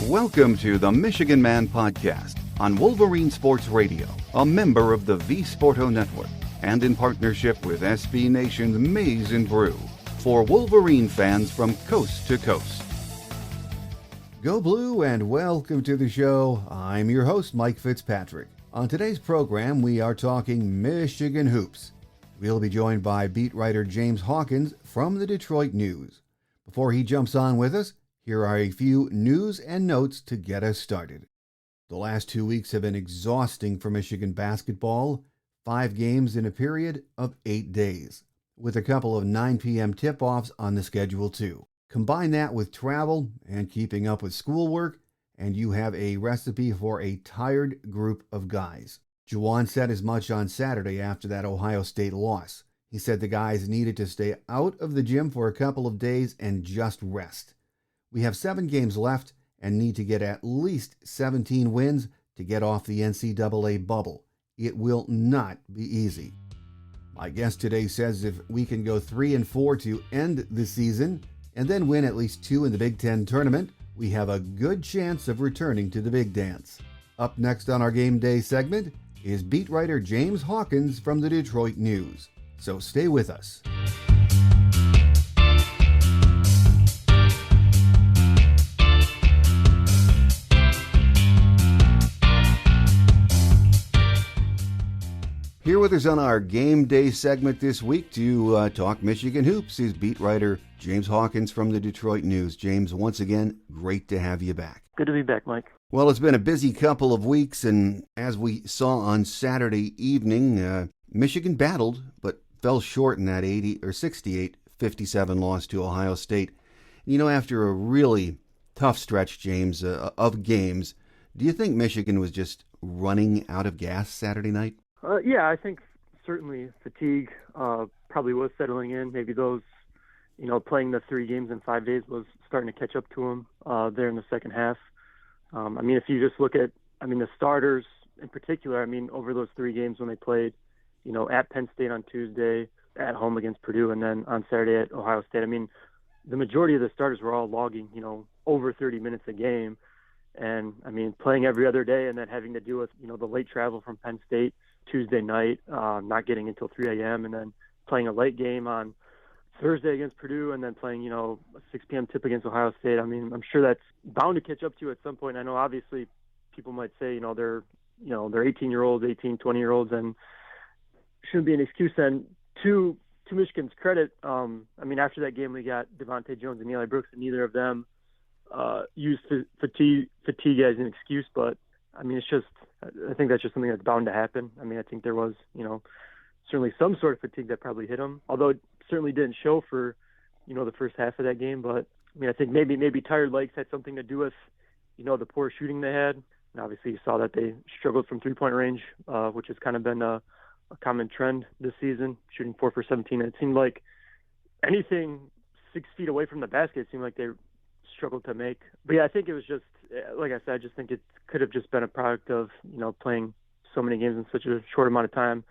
Welcome to the Michigan Man Podcast on Wolverine Sports Radio, a member of the V Sporto Network, and in partnership with SB Nation's Maize and Brew, for Wolverine fans from coast to coast. Go Blue and welcome to the show. I'm your host, Mike Fitzpatrick. On today's program, we are talking Michigan hoops. We'll be joined by beat writer James Hawkins from the Detroit News. Before he jumps on with us, here are a few news and notes to get us started. The last 2 weeks have been exhausting for Michigan basketball. 5 games in a period of 8 days, with a couple of 9 p.m. tip-offs on the schedule too. Combine that with travel and keeping up with schoolwork, and you have a recipe for a tired group of guys. Juwan said as much on Saturday after that Ohio State loss. He said the guys needed to stay out of the gym for a couple of days and just rest. We have 7 games left and need to get at least 17 wins to get off the NCAA bubble. It will not be easy. My guest today says if we can go 3-4 to end the season and then win at least 2 in the Big Ten tournament, we have a good chance of returning to the big dance. Up next on our game day segment is beat writer James Hawkins from the Detroit News. So stay with us. Here with us on our game day segment this week to talk Michigan hoops is beat writer James Hawkins from the Detroit News. James, once again, great to have you back. Good to be back, Mike. Well, it's been a busy couple of weeks, and as we saw on Saturday evening, Michigan battled but fell short in that 68-57 loss to Ohio State. You know, after a really tough stretch, James, of games, do you think Michigan was just running out of gas Saturday night? Yeah, I think certainly fatigue probably was settling in. Maybe those, playing the 3 games in 5 days was starting to catch up to them there in the second half. If you just look at, the starters in particular, over those 3 games when they played, at Penn State on Tuesday, at home against Purdue, and then on Saturday at Ohio State, the majority of the starters were all logging, over 30 minutes a game. And, playing every other day and then having to deal with, the late travel from Penn State Tuesday night, not getting until 3 a.m. and then playing a late game on Thursday against Purdue and then playing, a 6 p.m. tip against Ohio State. I'm sure that's bound to catch up to you at some point. I know obviously people might say, they're 18-year-olds, 18, 20-year-olds, and shouldn't be an excuse. And to Michigan's credit, after that game we got Devontae Jones and Eli Brooks, and neither of them used fatigue as an excuse, but it's just, I think that's just something that's bound to happen. I think there was, certainly some sort of fatigue that probably hit them, although it certainly didn't show for, the first half of that game. But I think maybe tired legs had something to do with, the poor shooting they had. And obviously you saw that they struggled from 3-point range, which has kind of been a common trend this season, shooting 4 for 17. And it seemed like anything 6 feet away from the basket, it seemed like they struggled to make. But yeah, I think it was just, like I said, I just think it could have just been a product of, playing so many games in such a short amount of time,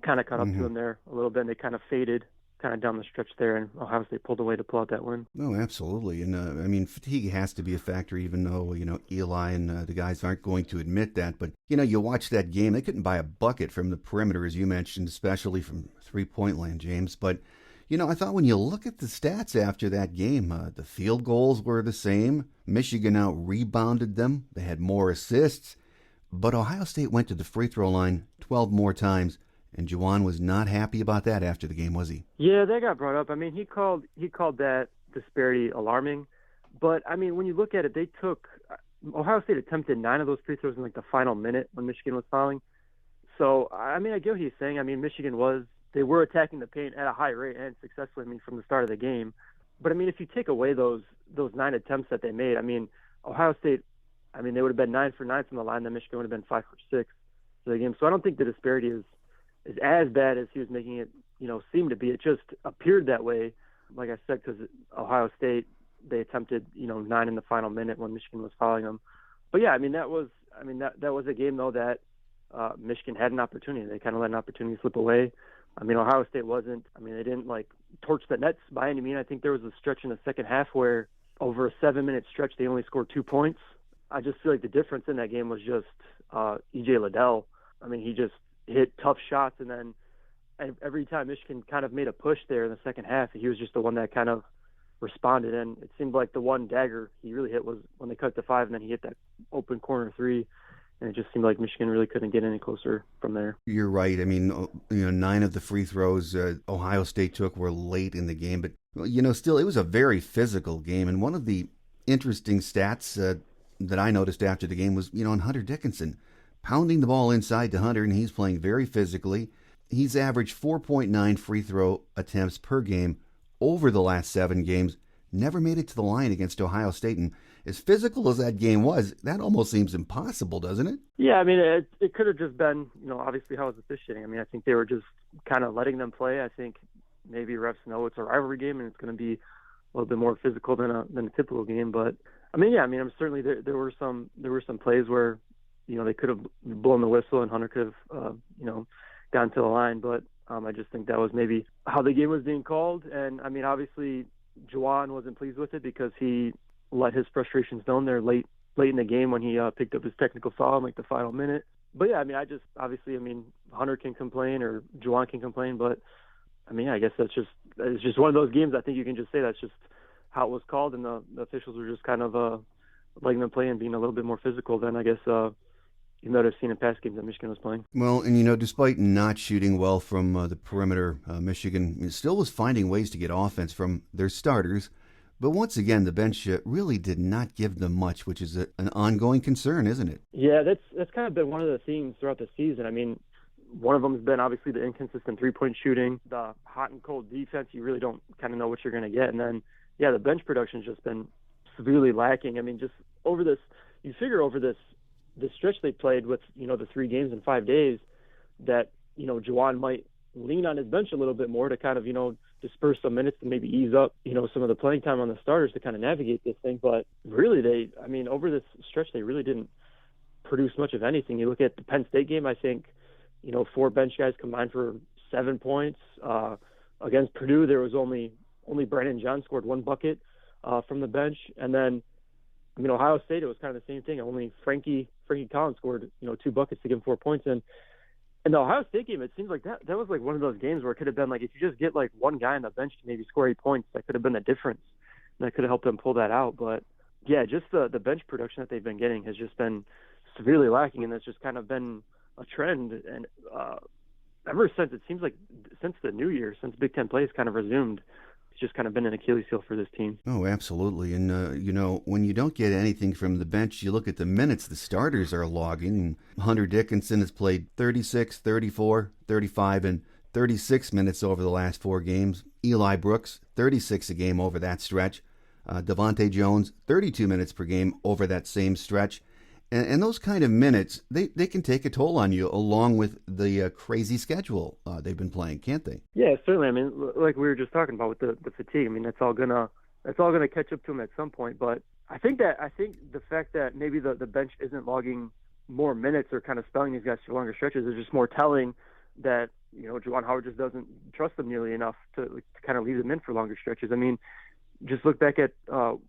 kind of caught up to them there a little bit, and they kind of faded kind of down the stretch there, and Ohio State pulled away to pull out that win. Oh, absolutely. And fatigue has to be a factor, even though, Eli and the guys aren't going to admit that. But, you watch that game, they couldn't buy a bucket from the perimeter, as you mentioned, especially from 3-point land, James. But I thought when you look at the stats after that game, the field goals were the same. Michigan out-rebounded them. They had more assists. But Ohio State went to the free throw line 12 more times, and Juwan was not happy about that after the game, was he? Yeah, that got brought up. He called that disparity alarming. But, when you look at it, Ohio State attempted 9 of those free throws in, the final minute when Michigan was fouling. So, I get what he's saying. Michigan they were attacking the paint at a high rate and successfully, from the start of the game. But, if you take away those 9 attempts that they made, Ohio State, they would have been 9 for 9 from the line, then Michigan would have been 5 for 6 for the game. So I don't think the disparity is as bad as he was making it, seem to be. It just appeared that way, like I said, because Ohio State, they attempted, 9 in the final minute when Michigan was fouling them. But yeah, that was a game though that Michigan had an opportunity. They kind of let an opportunity slip away. Ohio State wasn't. They didn't torch the nets by any means. I think there was a stretch in the second half where over a 7-minute stretch they only scored 2 points. I just feel like the difference in that game was just E.J. Liddell. I mean, he just hit tough shots, and then every time Michigan kind of made a push there in the second half, he was just the one that kind of responded. And it seemed like the one dagger he really hit was when they cut to 5, and then he hit that open corner 3. And it just seemed like Michigan really couldn't get any closer from there. You're right. I mean, 9 of the free throws Ohio State took were late in the game, but still it was a very physical game. And one of the interesting stats that I noticed after the game was, on Hunter Dickinson, pounding the ball inside to Hunter, and he's playing very physically. He's averaged 4.9 free throw attempts per game over the last 7 games. Never made it to the line against Ohio State. And as physical as that game was, that almost seems impossible, doesn't it? Yeah, I mean, it could have just been, obviously how was officiating. I mean, I think they were just kind of letting them play. I think maybe refs know it's a rivalry game and it's going to be a little bit more physical than a typical game. But I mean, I'm certainly there were some plays where, they could have blown the whistle and Hunter could have, gotten to the line. But I just think that was maybe how the game was being called. And I mean, obviously, Juwan wasn't pleased with it because he let his frustrations known there late in the game when he picked up his technical foul in the final minute. But yeah, I mean, Hunter can complain or Juwan can complain, but I mean, I guess it's just one of those games. I think you can just say that's just how it was called, and the officials were just kind of letting them play and being a little bit more physical than I guess you might have seen in past games that Michigan was playing. Well, and despite not shooting well from the perimeter, Michigan still was finding ways to get offense from their starters. But once again, the bench really did not give them much, which is an ongoing concern, isn't it? Yeah, that's kind of been one of the themes throughout the season. I mean, one of them has been obviously the inconsistent three-point shooting, the hot and cold defense. You really don't kind of know what you're going to get. And then, the bench production's just been severely lacking. I mean, just over this stretch they played with, the 3 games in 5 days, that, Juwan might lean on his bench a little bit more to kind of, disperse some minutes to maybe ease up, some of the playing time on the starters to kind of navigate this thing. But really, over this stretch, they really didn't produce much of anything. You look at the Penn State game, I think, 4 bench guys combined for 7 points. Against Purdue, there was only Brandon John scored 1 bucket from the bench. And then, Ohio State, it was kind of the same thing. Only Frankie Collins scored, 2 buckets to give him 4 points. And in the Ohio State game, it seems like that was like one of those games where it could have been like, if you just get like one guy on the bench to maybe score 8 points, that could have been the difference. And that could have helped them pull that out. But yeah, just the bench production that they've been getting has just been severely lacking. And that's just kind of been a trend. And ever since, it seems like since the new year, since Big Ten play has kind of resumed, it's just kind of been an Achilles heel for this team. Oh, absolutely. And, when you don't get anything from the bench, you look at the minutes the starters are logging. Hunter Dickinson has played 36, 34, 35, and 36 minutes over the last 4 games. Eli Brooks, 36 a game over that stretch. Devontae Jones, 32 minutes per game over that same stretch. And those kind of minutes, they can take a toll on you, along with the crazy schedule they've been playing, can't they? Yeah, certainly. I mean, like we were just talking about with the fatigue. I mean, that's all gonna catch up to them at some point. But I think the fact that maybe the bench isn't logging more minutes or kind of spelling these guys for longer stretches is just more telling that Juwan Howard just doesn't trust them nearly enough to kind of leave them in for longer stretches. I mean, just look back at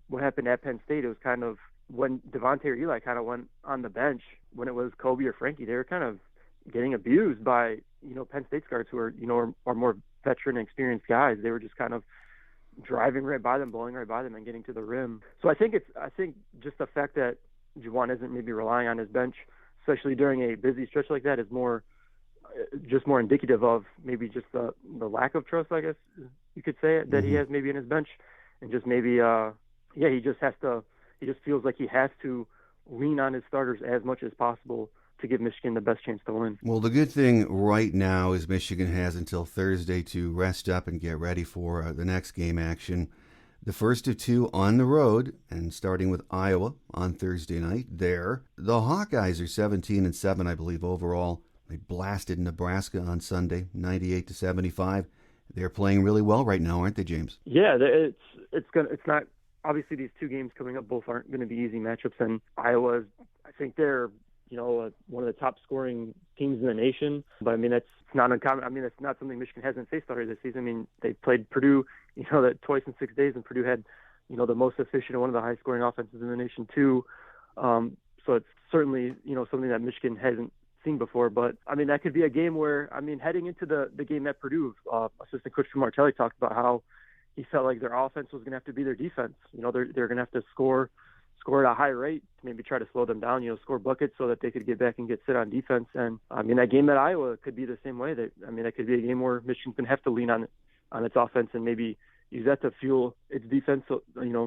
what happened at Penn State. It was kind of when Devontae or Eli kind of went on the bench when it was Kobe or Frankie. They were kind of getting abused by Penn State guards who are are more veteran and experienced guys. They were just kind of driving right by them, blowing right by them, and getting to the rim. So I think just the fact that Juwan isn't maybe relying on his bench, especially during a busy stretch like that, is more indicative of maybe just the lack of trust, I guess you could say, that he has maybe in his bench, and just maybe he just feels like he has to lean on his starters as much as possible to give Michigan the best chance to win. Well, the good thing right now is Michigan has until Thursday to rest up and get ready for the next game action. The first of 2 on the road, and starting with Iowa on Thursday night there. The Hawkeyes are 17-7, I believe, overall. They blasted Nebraska on Sunday, 98-75. They're playing really well right now, aren't they, James? Yeah, it's not. Obviously, these 2 games coming up both aren't going to be easy matchups, and Iowa, I think they're one of the top scoring teams in the nation. But I mean, it's not uncommon. I mean, it's not something Michigan hasn't faced already this season. I mean, they played Purdue, that twice in 6 days, and Purdue had, the most efficient and one of the high scoring offenses in the nation too. So it's certainly, something that Michigan hasn't seen before. But, that could be a game where, heading into the game at Purdue, assistant coach Martelli talked about how he felt like their offense was going to have to be their defense. They're going to have to score at a high rate, maybe try to slow them down, score buckets so that they could get back and get sit on defense. And, that game at Iowa could be the same way. That could be a game where Michigan's going to have to lean on its offense and maybe use that to fuel its defense, so,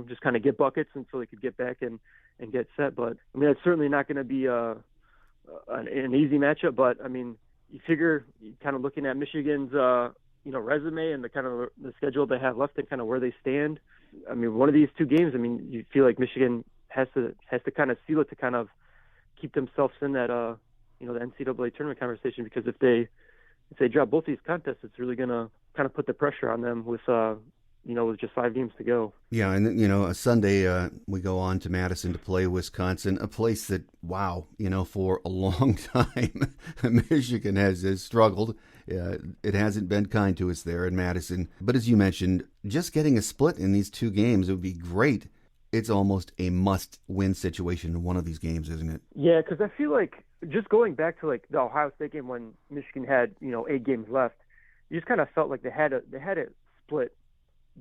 just kind of get buckets and so they could get back and get set. But, it's certainly not going to be an easy matchup. But, you figure kind of looking at Michigan's, resume and the kind of the schedule they have left and kind of where they stand. One of these two games, you feel like Michigan has to kind of seal it to kind of keep themselves in that, the NCAA tournament conversation, because if they drop both these contests, it's really going to kind of put the pressure on them with just 5 games to go. Yeah, and a Sunday we go on to Madison to play Wisconsin, a place that, wow, for a long time Michigan has struggled. It hasn't been kind to us there in Madison. But as you mentioned, just getting a split in these 2 games, it would be great. It's almost a must-win situation in one of these games, isn't it? Yeah, because I feel like just going back to like the Ohio State game when Michigan had 8 games left, you just kind of felt like they had to split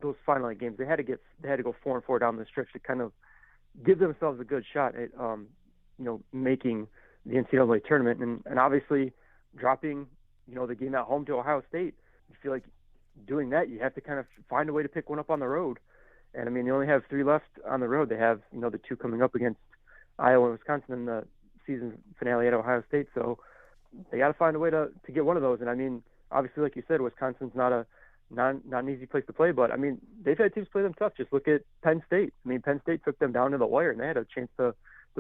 those final 8 games. They had to go 4-4 down the stretch to kind of give themselves a good shot at making the NCAA tournament, and obviously dropping the game at home to Ohio State. You feel like doing that, you have to kind of find a way to pick one up on the road. And they only have 3 left on the road. They have the 2 coming up against Iowa and Wisconsin in the season finale at Ohio State. So they got to find a way to get one of those. And obviously, like you said, Wisconsin's not an easy place to play, but they've had teams play them tough. Just look at Penn State. Penn State took them down to the wire, and they had a chance to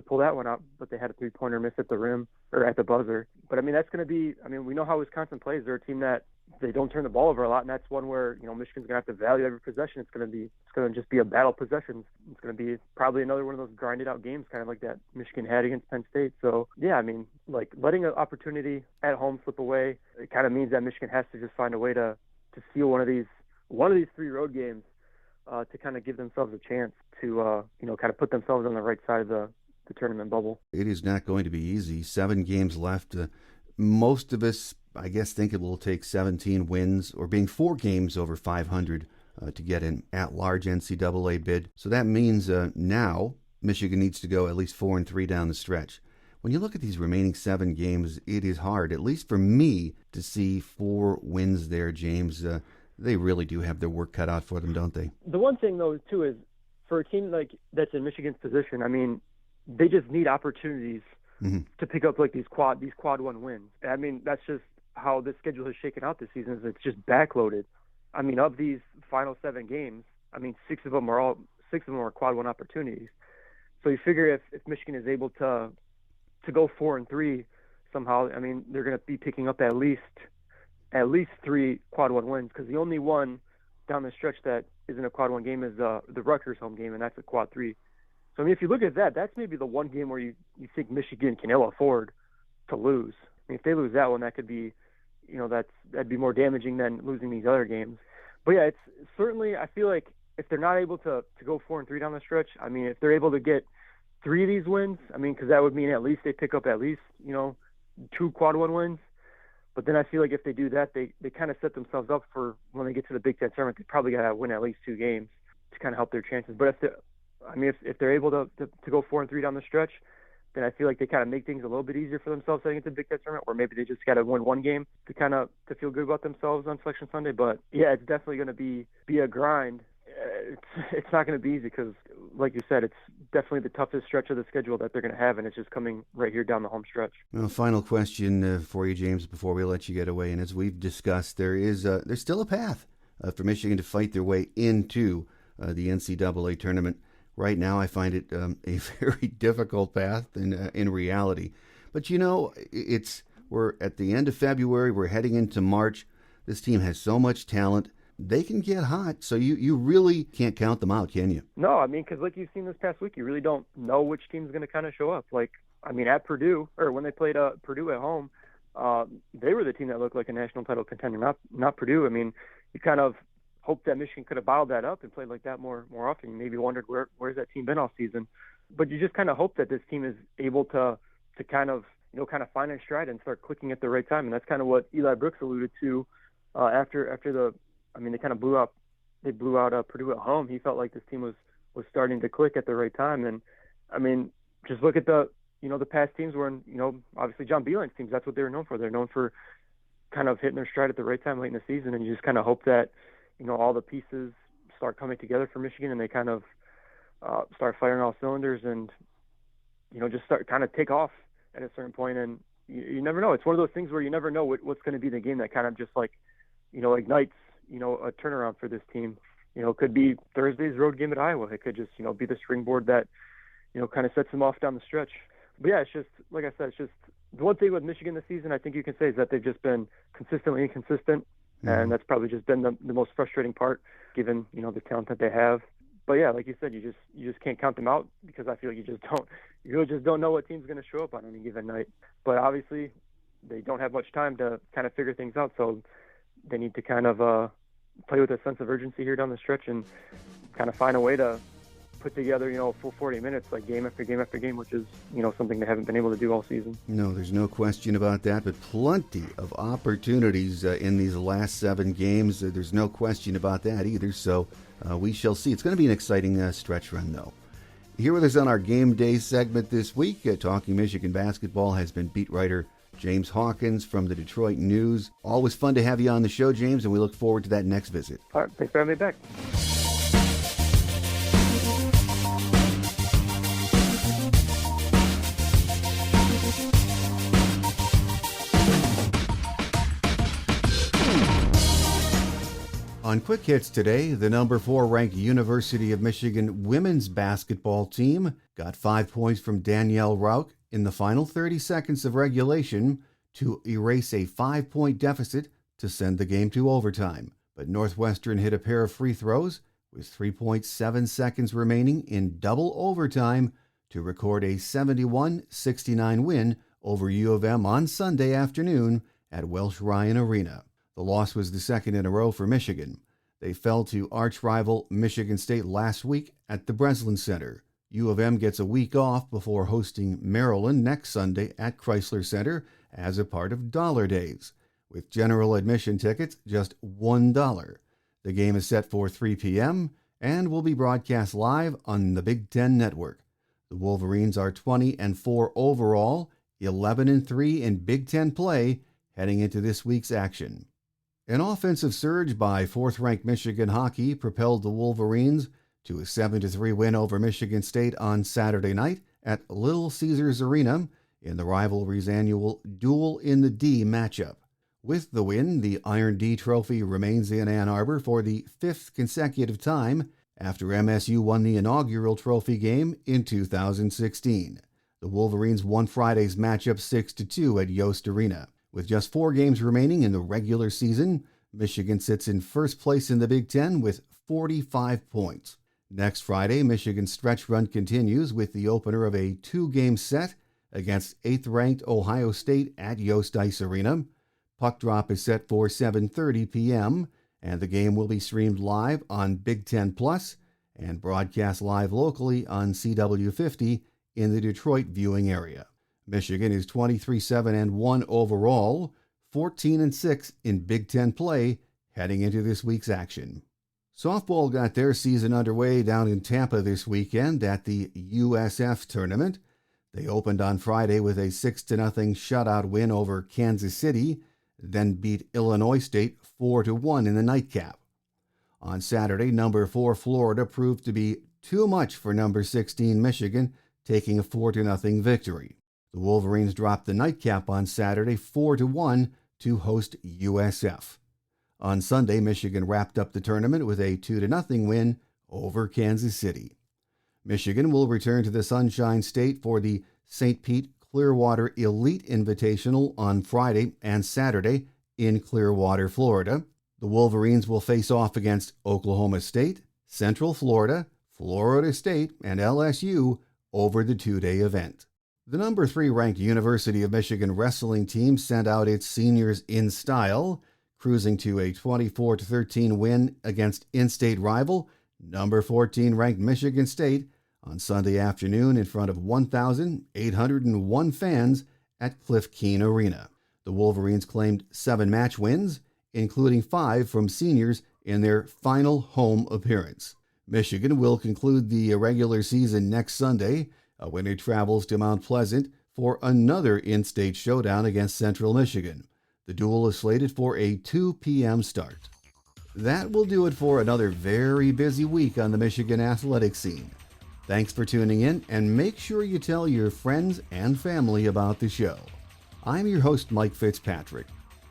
pull that one out, but they had a 3-pointer miss at the rim or at the buzzer. But that's going to be. We know how Wisconsin plays. They're a team that they don't turn the ball over a lot, and that's one where Michigan's going to have to value every possession. It's going to just be a battle of possessions. It's going to be probably another one of those grinded out games, kind of like that Michigan had against Penn State. So yeah, like letting an opportunity at home slip away, it kind of means that Michigan has to just find a way to seal one of these 3 road games to kind of give themselves a chance to kind of put themselves on the right side of the tournament bubble. It is not going to be easy. 7 games left. Most of us, I guess, think it will take 17 wins or being 4 games over 500 to get an at-large NCAA bid. So that means now Michigan needs to go at least 4-3 down the stretch. When you look at these remaining 7 games, it is hard, at least for me, to see 4 wins there, James. They really do have their work cut out for them, don't they? The one thing, though, too, is for a team like that's in Michigan's position, they just need opportunities to pick up like these quad 1 wins. That's just how the schedule has shaken out this season. Is it's just backloaded. Of these final 7 games, 6 of them are quad 1 opportunities. So you figure if Michigan is able to go 4-3 somehow, they're going to be picking up at least 3 quad 1 wins, because the only one down the stretch that isn't a quad 1 game is the Rutgers home game, and that's a quad 3. So if you look at that, that's maybe the one game where you think Michigan can ill afford to lose. If they lose that one, that could be, that'd be more damaging than losing these other games. But yeah, it's certainly, I feel like if they're not able to go 4-3 down the stretch, if they're able to get 3 of these wins, because that would mean at least they pick up at least 2 quad 1 wins. But then I feel like if they do that, they kind of set themselves up for when they get to the Big Ten tournament. They probably got to win at least 2 games to kind of help their chances. But if they're able to go 4-3 down the stretch, then I feel like they kind of make things a little bit easier for themselves heading into the Big Ten tournament, or maybe they just got to win 1 game to feel good about themselves on Selection Sunday. But yeah, it's definitely going to be a grind. It's not going to be easy because, like you said, it's definitely the toughest stretch of the schedule that they're going to have, and it's just coming right here down the home stretch. Well, final question for you, James, before we let you get away. And as we've discussed, there's still a path for Michigan to fight their way into the NCAA tournament. Right now, I find it a very difficult path in reality. But, we're at the end of February. We're heading into March. This team has so much talent. They can get hot, so you really can't count them out, can you? No, because like you've seen this past week, you really don't know which team's going to kind of show up. At Purdue, or when they played Purdue at home, they were the team that looked like a national title contender, not Purdue. You kind of hoped that Michigan could have bottled that up and played like that more often. You maybe wondered where's that team been all season. But you just kind of hope that this team is able to kind of, kind of find their stride and start clicking at the right time. And that's kind of what Eli Brooks alluded to after they kind of blew out Purdue at home. He felt like this team was starting to click at the right time. And I mean, just look at the past teams where, obviously John Beilein's teams, that's what they're known for. They're known for kind of hitting their stride at the right time late in the season. And you just kind of hope that, all the pieces start coming together for Michigan and they kind of start firing all cylinders and, just start kind of take off at a certain point. And you never know. It's one of those things where you never know what's going to be the game that kind of just like, ignites, a turnaround for this team. It could be Thursday's road game at Iowa. It could just, be the springboard that, kind of sets them off down the stretch. But yeah, it's just, like I said, it's just the one thing with Michigan this season, I think you can say, is that they've just been consistently inconsistent. Mm-hmm. And that's probably just been the most frustrating part, given, the talent that they have. But yeah, like you said, you just can't count them out, because I feel like you really just don't know what team's going to show up on any given night. But obviously, they don't have much time to kind of figure things out, so they need to kind of play with a sense of urgency here down the stretch and kind of find a way to put together, a full 40 minutes, like game after game after game, which is, something they haven't been able to do all season. No, there's no question about that, but plenty of opportunities in these last 7 games. There's no question about that either, so we shall see. It's going to be an exciting stretch run, though. Here with us on our Game Day segment this week, talking Michigan basketball, has been beat writer James Hawkins from the Detroit News. Always fun to have you on the show, James, and we look forward to that next visit. All right, thanks for having me back. On Quick Hits today, the number 4 ranked University of Michigan women's basketball team got 5 points from Danielle Rauch in the final 30 seconds of regulation to erase a 5-point deficit to send the game to overtime. But Northwestern hit a pair of free throws with 3.7 seconds remaining in double overtime to record a 71-69 win over U of M on Sunday afternoon at Welsh Ryan Arena. The loss was the second in a row for Michigan. They fell to arch-rival Michigan State last week at the Breslin Center. U of M gets a week off before hosting Maryland next Sunday at Chrysler Center as a part of Dollar Days, with general admission tickets just $1. The game is set for 3 p.m. and will be broadcast live on the Big Ten Network. The Wolverines are 20-4 overall, 11-3 in Big Ten play heading into this week's action. An offensive surge by 4th-ranked Michigan hockey propelled the Wolverines to a 7-3 win over Michigan State on Saturday night at Little Caesars Arena in the rivalry's annual Duel in the D matchup. With the win, the Iron D Trophy remains in Ann Arbor for the 5th consecutive time after MSU won the inaugural trophy game in 2016. The Wolverines won Friday's matchup 6-2 at Yost Arena. With just 4 games remaining in the regular season, Michigan sits in first place in the Big Ten with 45 points. Next Friday, Michigan's stretch run continues with the opener of a 2-game set against 8th-ranked Ohio State at Yost Ice Arena. Puck drop is set for 7:30 p.m., and the game will be streamed live on Big Ten Plus and broadcast live locally on CW50 in the Detroit viewing area. Michigan is 23-7-1 overall, 14-6 in Big Ten play heading into this week's action. Softball got their season underway down in Tampa this weekend at the USF tournament. They opened on Friday with a 6-0 shutout win over Kansas City, then beat Illinois State 4-1 in the nightcap. On Saturday, number 4 Florida proved to be too much for number 16 Michigan, taking a 4-0 victory. The Wolverines dropped the nightcap on Saturday 4-1 to host USF. On Sunday, Michigan wrapped up the tournament with a 2-0 win over Kansas City. Michigan will return to the Sunshine State for the St. Pete Clearwater Elite Invitational on Friday and Saturday in Clearwater, Florida. The Wolverines will face off against Oklahoma State, Central Florida, Florida State, and LSU over the 2-day event. The number 3 ranked University of Michigan wrestling team sent out its seniors in style, cruising to a 24-13 win against in-state rival, number 14 ranked Michigan State, on Sunday afternoon in front of 1,801 fans at Cliff Keen Arena. The Wolverines claimed 7 match wins, including 5 from seniors in their final home appearance. Michigan will conclude the regular season next Sunday when it travels to Mount Pleasant for another in-state showdown against Central Michigan. The duel is slated for a 2 p.m. start. That will do it for another very busy week on the Michigan athletic scene. Thanks for tuning in, and make sure you tell your friends and family about the show. I'm your host, Mike Fitzpatrick.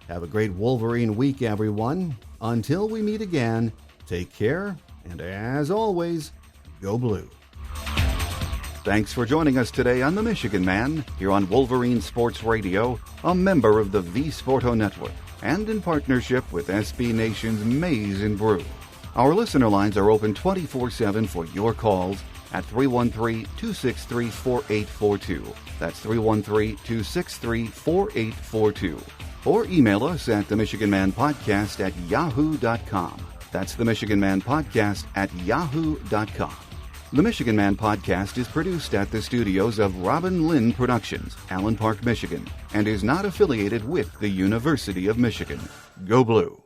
Have a great Wolverine week, everyone. Until we meet again, take care, and as always, go blue. Thanks for joining us today on The Michigan Man, here on Wolverine Sports Radio, a member of the V Sporto Network, and in partnership with SB Nation's Maize and Brew. Our listener lines are open 24/7 for your calls at 313-263-4842. That's 313-263-4842. Or email us at themichiganmanpodcast@yahoo.com. That's themichiganmanpodcast@yahoo.com. The Michigan Man Podcast is produced at the studios of Robin Lynn Productions, Allen Park, Michigan, and is not affiliated with the University of Michigan. Go Blue!